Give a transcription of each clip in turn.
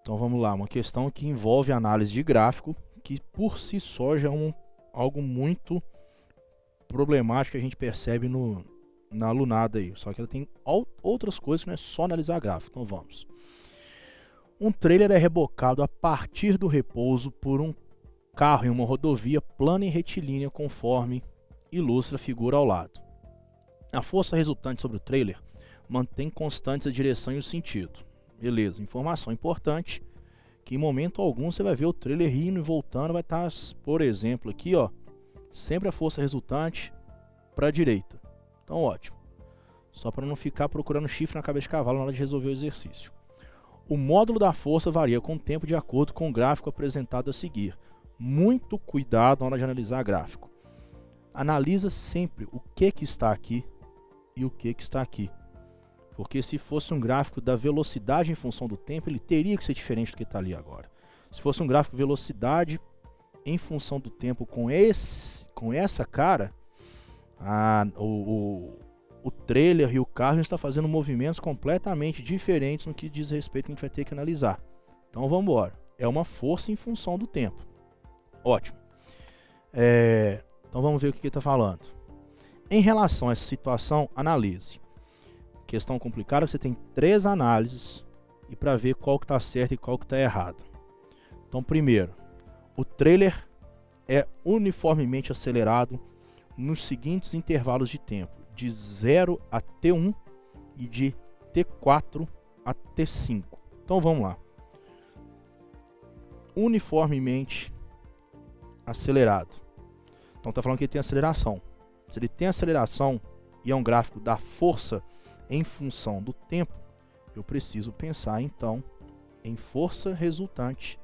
Então vamos lá, uma questão que envolve análise de gráfico, que por si só já é algo muito problemático que a gente percebe na lunada aí. Só que ela tem outras coisas que não é só analisar gráfico. Então vamos. Um trailer é rebocado a partir do repouso por um carro em uma rodovia plana e retilínea conforme ilustra a figura ao lado. A força resultante sobre o trailer mantém constantes a direção e o sentido. Beleza, informação importante, que em momento algum você vai ver o trailer indo e voltando, vai estar, por exemplo, aqui, ó, sempre a força resultante para a direita. Então ótimo, só para não ficar procurando chifre na cabeça de cavalo na hora de resolver o exercício. O módulo da força varia com o tempo de acordo com o gráfico apresentado a seguir. Muito cuidado na hora de analisar gráfico. Analisa sempre o que está aqui e o que está aqui. Porque se fosse um gráfico da velocidade em função do tempo, ele teria que ser diferente do que está ali agora. Se fosse um gráfico de velocidade em função do tempo com essa cara, o trailer e o carro estão fazendo movimentos completamente diferentes no que diz respeito que a gente vai ter que analisar. Então vamos embora. É uma força em função do tempo. Ótimo. Então vamos ver o que ele está falando. Em relação a essa situação, analise. Questão complicada, você tem 3 análises e para ver qual que está certo e qual que está errado. Então primeiro, o trailer é uniformemente acelerado nos seguintes intervalos de tempo, de 0 a T1 e de T4 a T5. Então vamos lá. Uniformemente acelerado. Então está falando que ele tem aceleração. Se ele tem aceleração e é um gráfico da força em função do tempo, eu preciso pensar então em força resultante.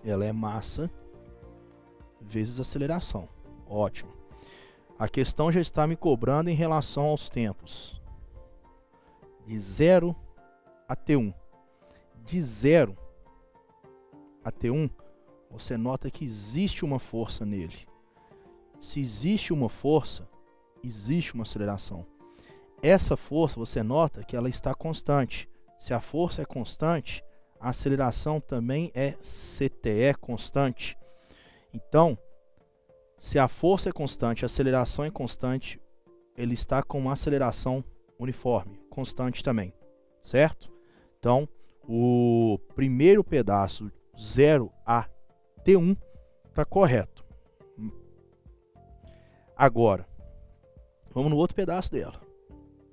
Ela é massa vezes aceleração. Ótimo. A questão já está me cobrando em relação aos tempos. De 0 a T1. De 0 a T1, você nota que existe uma força nele. Se existe uma força, existe uma aceleração. Essa força, você nota que ela está constante. Se a força é constante, a aceleração também é CTE constante. Então, se a força é constante, a aceleração é constante, ele está com uma aceleração uniforme, constante também, certo? Então, o primeiro pedaço, 0 a T1, está correto. Agora, vamos no outro pedaço dela.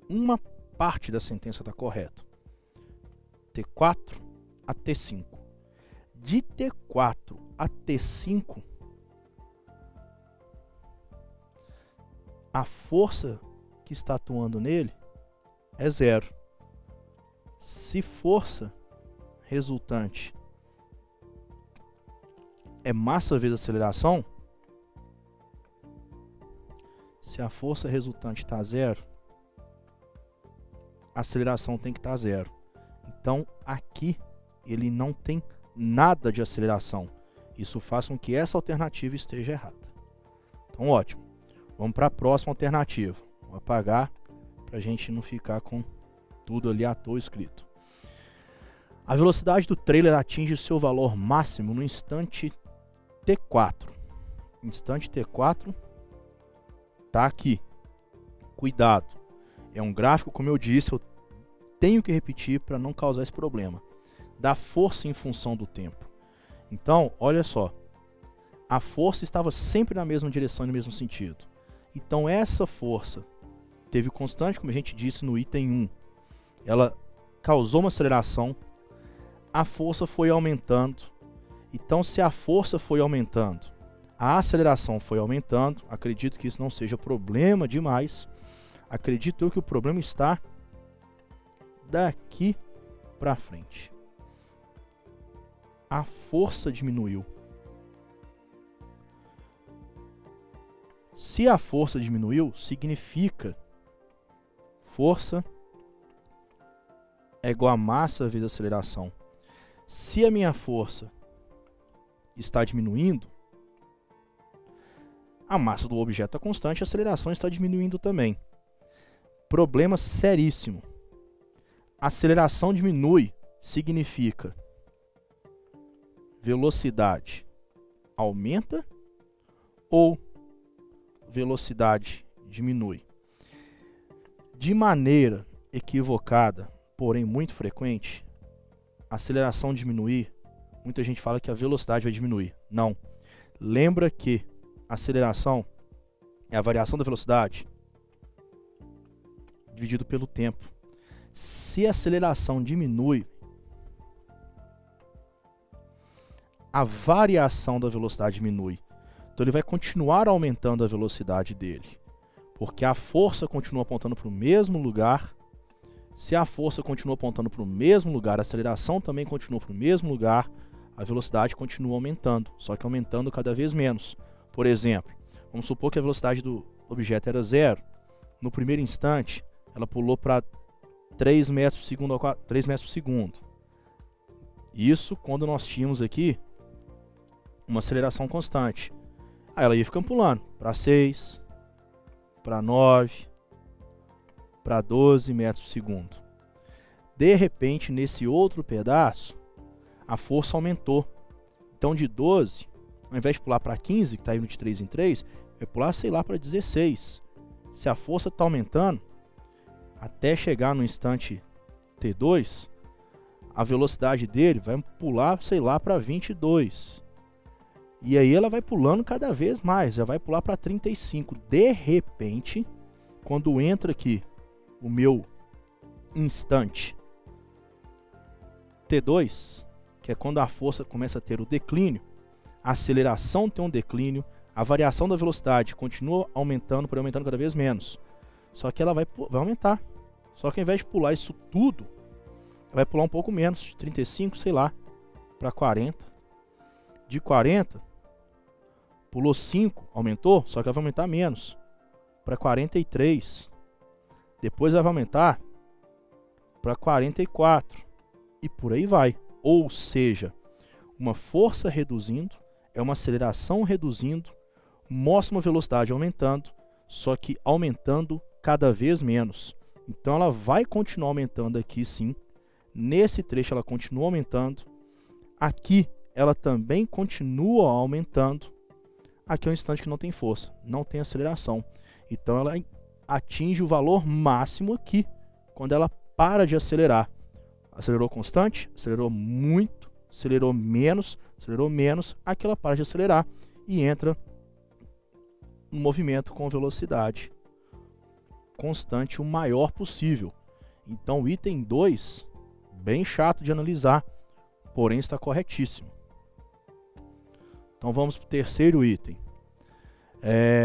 Uma parte da sentença está correta. T4 a T5. De T4 a T5, a força que está atuando nele é 0. Se força resultante é massa vezes aceleração, se a força resultante está 0, a aceleração tem que estar 0. Então aqui ele não tem nada de aceleração. Isso faz com que essa alternativa esteja errada. Então ótimo. Vamos para a próxima alternativa. Vou apagar para a gente não ficar com tudo ali à toa escrito. A velocidade do trailer atinge seu valor máximo no instante T4. Instante T4 está aqui. Cuidado. É um gráfico, como eu disse, eu tenho que repetir para não causar esse problema. Da força em função do tempo. Então, olha só. A força estava sempre na mesma direção e no mesmo sentido. Então essa força teve constante, como a gente disse no item 1. Ela causou uma aceleração. A força foi aumentando. Então se a força foi aumentando, a aceleração foi aumentando. Acredito que isso não seja problema demais. Acredito eu que o problema está daqui para frente. A força diminuiu. Se a força diminuiu, significa força é igual a massa vezes aceleração. Se a minha força está diminuindo, a massa do objeto é constante, a aceleração está diminuindo também. Problema seríssimo. A aceleração diminui significa velocidade aumenta ou velocidade diminui? De maneira equivocada, porém muito frequente, a aceleração diminuir, muita gente fala que a velocidade vai diminuir. Não. Lembra que a aceleração é a variação da velocidade dividido pelo tempo. Se a aceleração diminui, a variação da velocidade diminui. Então ele vai continuar aumentando a velocidade dele, porque a força continua apontando para o mesmo lugar. Se a força continua apontando para o mesmo lugar, a aceleração também continua para o mesmo lugar, a velocidade continua aumentando, só que aumentando cada vez menos. Por exemplo, vamos supor que a velocidade do objeto era 0. No primeiro instante, ela pulou para 3 metros por segundo, 3 metros por segundo. Isso quando nós tínhamos aqui uma aceleração constante. Aí ela ia ficando pulando para 6, para 9, para 12 metros por segundo. De repente, nesse outro pedaço, a força aumentou. Então de 12, ao invés de pular para 15, que está indo de 3 em 3, vai pular, sei lá, para 16. Se a força está aumentando, até chegar no instante T2, a velocidade dele vai pular, sei lá, para 22. E aí ela vai pulando cada vez mais, já vai pular para 35. De repente, quando entra aqui o meu instante T2, que é quando a força começa a ter o declínio, a aceleração tem um declínio, a variação da velocidade continua aumentando, porém aumentando cada vez menos. Só que ela vai aumentar. Só que ao invés de pular isso tudo, ela vai pular um pouco menos, de 35, sei lá, para 40. De 40, pulou 5, aumentou, só que ela vai aumentar menos, para 43. Depois ela vai aumentar para 44. E por aí vai. Ou seja, uma força reduzindo, é uma aceleração reduzindo, mostra uma velocidade aumentando, só que aumentando cada vez menos. Então ela vai continuar aumentando aqui sim. Nesse trecho ela continua aumentando. Aqui ela também continua aumentando. Aqui é um instante que não tem força, não tem aceleração. Então ela atinge o valor máximo aqui, quando ela para de acelerar. Acelerou constante, acelerou muito, acelerou menos, aqui ela para de acelerar e entra no movimento com velocidade constante o maior possível. Então o item 2, bem chato de analisar, porém está corretíssimo. Então vamos para o terceiro item.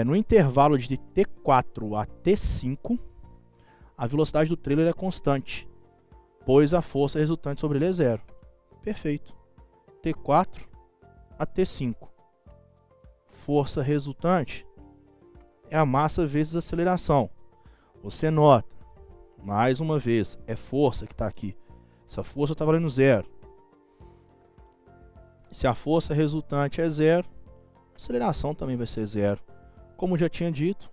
No intervalo de T4 a T5, a velocidade do trailer é constante, pois a força resultante sobre ele é 0. Perfeito. T4 a T5. Força resultante é a massa vezes a aceleração. Você nota, mais uma vez, é força que está aqui. Essa força está valendo 0. Se a força resultante é 0, a aceleração também vai ser 0. Como já tinha dito,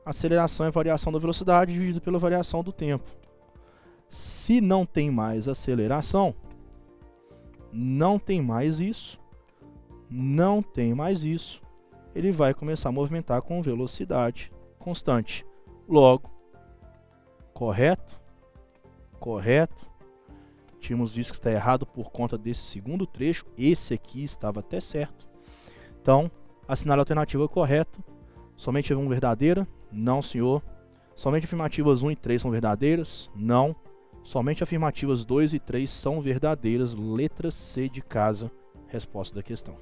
a aceleração é a variação da velocidade dividida pela variação do tempo. Se não tem mais aceleração, não tem mais isso, ele vai começar a movimentar com velocidade constante. Logo, correto? Correto. Tínhamos visto que está errado por conta desse segundo trecho. Esse aqui estava até certo. Então, assinale a alternativa correta. Somente 1 verdadeira? Não, senhor. Somente afirmativas 1 e 3 são verdadeiras? Não. Somente afirmativas 2 e 3 são verdadeiras. Letra C de casa, resposta da questão.